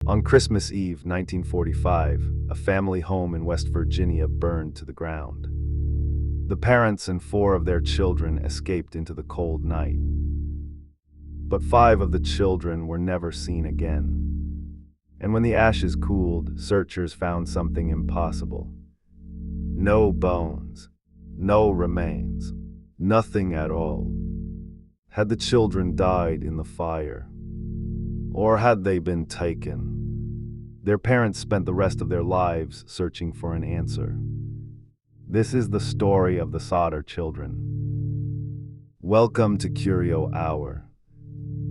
On Christmas Eve, 1945, a family home in West Virginia burned to the ground. The parents and 4 of their children escaped into the cold night. But 5 of the children were never seen again. And when the ashes cooled, searchers found something impossible. No bones, no remains, nothing at all. Had the children died in the fire? Or had they been taken? Their parents spent the rest of their lives searching for an answer. This is the story of the Sodder children. Welcome to Curio Hour,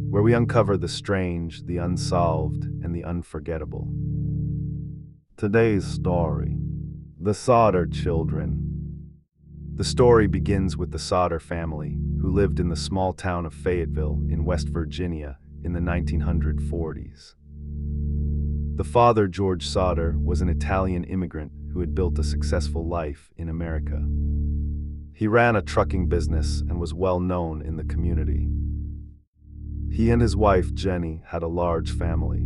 where we uncover the strange, the unsolved, and the unforgettable. Today's story: the Sodder children. The story begins with the Sodder family, who lived in the small town of Fayetteville in West Virginia in the 1940s. The father, George Sodder, was an Italian immigrant who had built a successful life in America. He ran a trucking business and was well known in the community. He and his wife, Jenny, had a large family.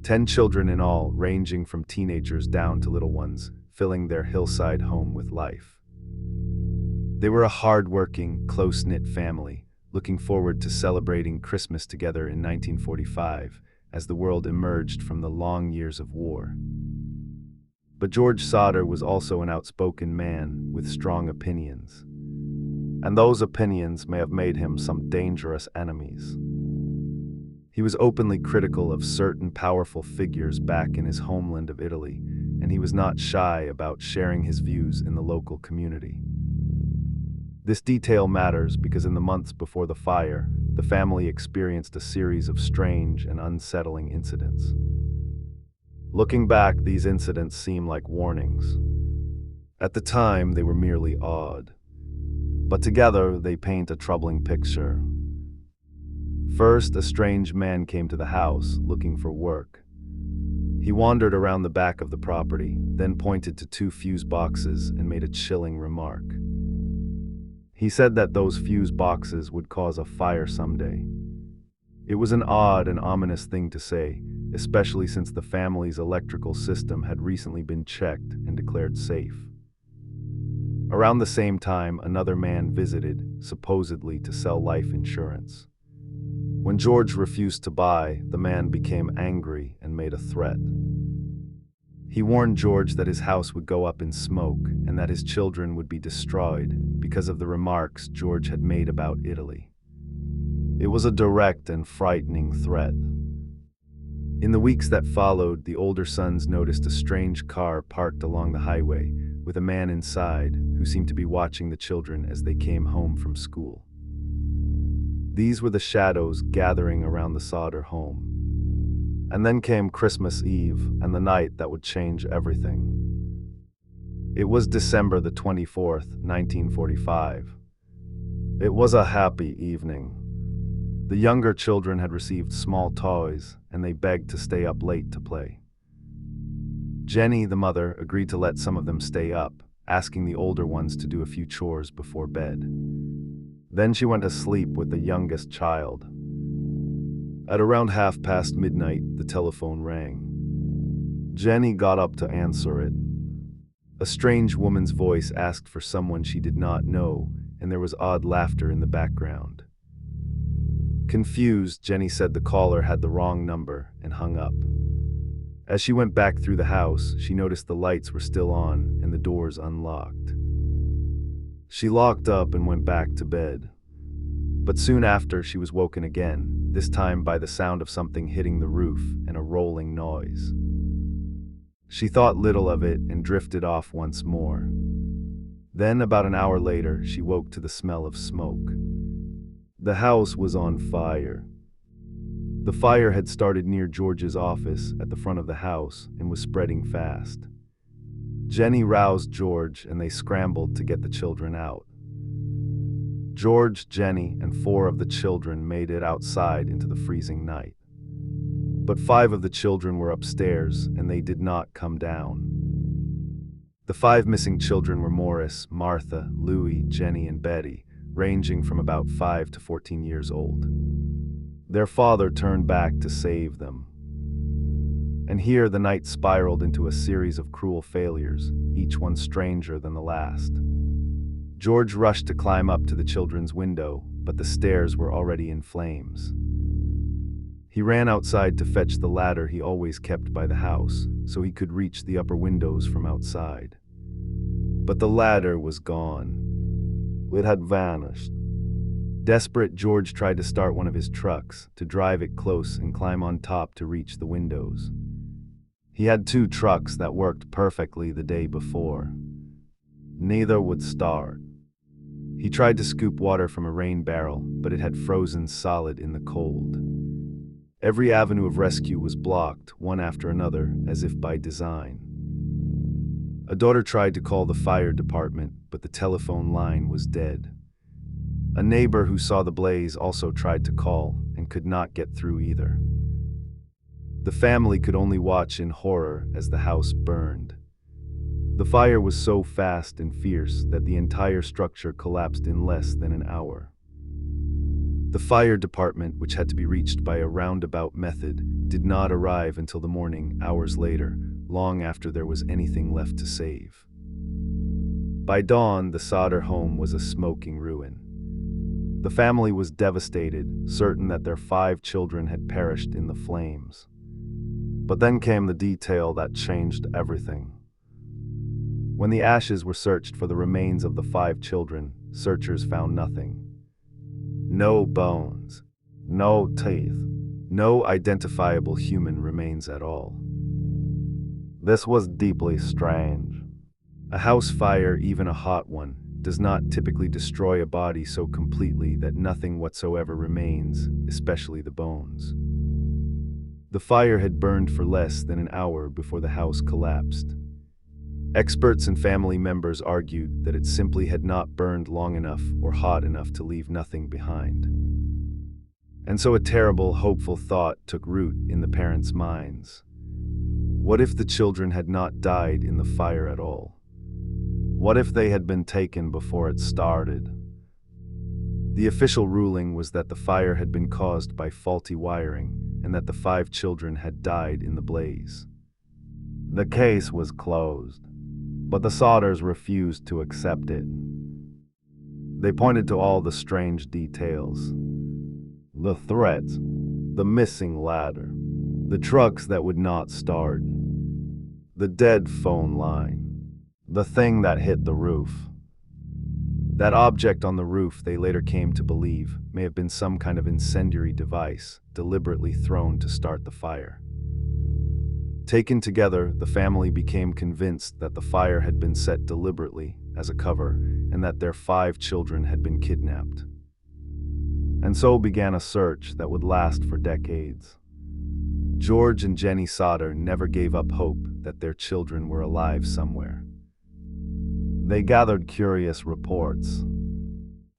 10 children in all, ranging from teenagers down to little ones, filling their hillside home with life. They were a hard-working, close-knit family, looking forward to celebrating Christmas together in 1945 as the world emerged from the long years of war. But George Sodder was also an outspoken man with strong opinions, and those opinions may have made him some dangerous enemies. He was openly critical of certain powerful figures back in his homeland of Italy, and he was not shy about sharing his views in the local community. This detail matters because in the months before the fire, the family experienced a series of strange and unsettling incidents. Looking back, these incidents seem like warnings. At the time, they were merely odd, but together they paint a troubling picture. First, a strange man came to the house looking for work. He wandered around the back of the property, then pointed to 2 fuse boxes and made a chilling remark. He said that those fuse boxes would cause a fire someday. It was an odd and ominous thing to say, especially since the family's electrical system had recently been checked and declared safe. Around the same time, another man visited, supposedly to sell life insurance. When George refused to buy, the man became angry and made a threat. He warned George that his house would go up in smoke and that his children would be destroyed because of the remarks George had made about Italy. It was a direct and frightening threat. In the weeks that followed, the older sons noticed a strange car parked along the highway with a man inside who seemed to be watching the children as they came home from school. These were the shadows gathering around the Sodder home. And then came Christmas Eve and the night that would change everything. It was December the 24th, 1945. It was a happy evening. The younger children had received small toys, and they begged to stay up late to play. Jenny, the mother, agreed to let some of them stay up, asking the older ones to do a few chores before bed. Then she went to sleep with the youngest child. At around midnight, the telephone rang. Jenny got up to answer it. A strange woman's voice asked for someone she did not know, and there was odd laughter in the background. Confused, Jenny said the caller had the wrong number and hung up. As she went back through the house, she noticed the lights were still on and the doors unlocked. She locked up and went back to bed. But soon after, she was woken again, this time by the sound of something hitting the roof and a rolling noise. She thought little of it and drifted off once more. Then, about an hour later, she woke to the smell of smoke. The house was on fire. The fire had started near George's office at the front of the house and was spreading fast. Jenny roused George and they scrambled to get the children out. George, Jenny, and 4 of the children made it outside into the freezing night. But 5 of the children were upstairs, and they did not come down. The 5 missing children were Morris, Martha, Louie, Jenny, and Betty, ranging from about 5 to 14 years old. Their father turned back to save them. And here the night spiraled into a series of cruel failures, each one stranger than the last. George rushed to climb up to the children's window, but the stairs were already in flames. He ran outside to fetch the ladder he always kept by the house, so he could reach the upper windows from outside. But the ladder was gone. It had vanished. Desperate, George tried to start one of his trucks, to drive it close and climb on top to reach the windows. He had 2 trucks that worked perfectly the day before. Neither would start. He tried to scoop water from a rain barrel, but it had frozen solid in the cold. Every avenue of rescue was blocked, one after another, as if by design. A daughter tried to call the fire department, but the telephone line was dead. A neighbor who saw the blaze also tried to call and could not get through either. The family could only watch in horror as the house burned. The fire was so fast and fierce that the entire structure collapsed in less than an hour. The fire department, which had to be reached by a roundabout method, did not arrive until the morning, hours later, long after there was anything left to save. By dawn, the Sodder home was a smoking ruin. The family was devastated, certain that their 5 children had perished in the flames. But then came the detail that changed everything. When the ashes were searched for the remains of the 5 children, searchers found nothing. No bones, no teeth, no identifiable human remains at all. This was deeply strange. A house fire, even a hot one, does not typically destroy a body so completely that nothing whatsoever remains, especially the bones. The fire had burned for less than an hour before the house collapsed. Experts and family members argued that it simply had not burned long enough or hot enough to leave nothing behind. And so a terrible, hopeful thought took root in the parents' minds. What if the children had not died in the fire at all? What if they had been taken before it started? The official ruling was that the fire had been caused by faulty wiring and that the 5 children had died in the blaze. The case was closed, but the Sodders refused to accept it. They pointed to all the strange details. The threats, the missing ladder, the trucks that would not start, the dead phone line, the thing that hit the roof. That object on the roof, they later came to believe, may have been some kind of incendiary device deliberately thrown to start the fire. Taken together, the family became convinced that the fire had been set deliberately as a cover and that their 5 children had been kidnapped. And so began a search that would last for decades. George and Jenny Sodder never gave up hope that their children were alive somewhere. They gathered curious reports.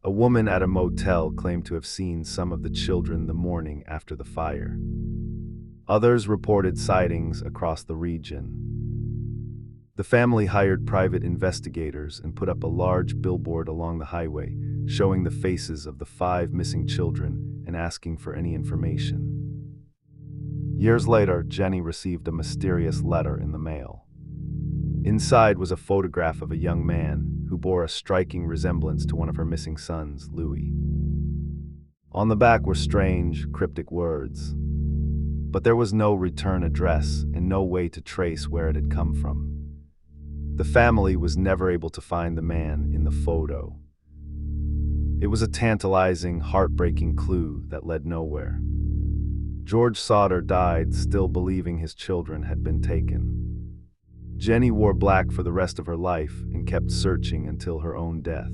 A woman at a motel claimed to have seen some of the children the morning after the fire. Others reported sightings across the region. The family hired private investigators and put up a large billboard along the highway, showing the faces of the 5 missing children and asking for any information. Years later, Jenny received a mysterious letter in the mail. Inside was a photograph of a young man who bore a striking resemblance to one of her missing sons, Louis. On the back were strange, cryptic words, but there was no return address and no way to trace where it had come from. The family was never able to find the man in the photo. It was a tantalizing, heartbreaking clue that led nowhere. George Sodder died still believing his children had been taken. Jenny wore black for the rest of her life and kept searching until her own death.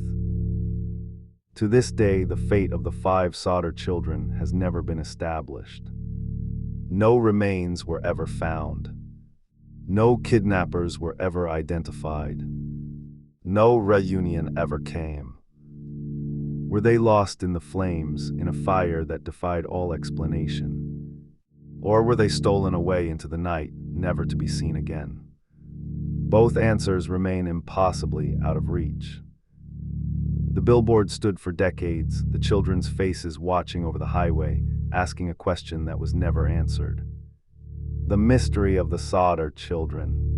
To this day, the fate of the 5 Sodder children has never been established. No remains were ever found. No kidnappers were ever identified. No reunion ever came. Were they lost in the flames in a fire that defied all explanation? Or were they stolen away into the night, never to be seen again? Both answers remain impossibly out of reach. The billboard stood for decades, the children's faces watching over the highway, asking a question that was never answered. The mystery of the Sodder children.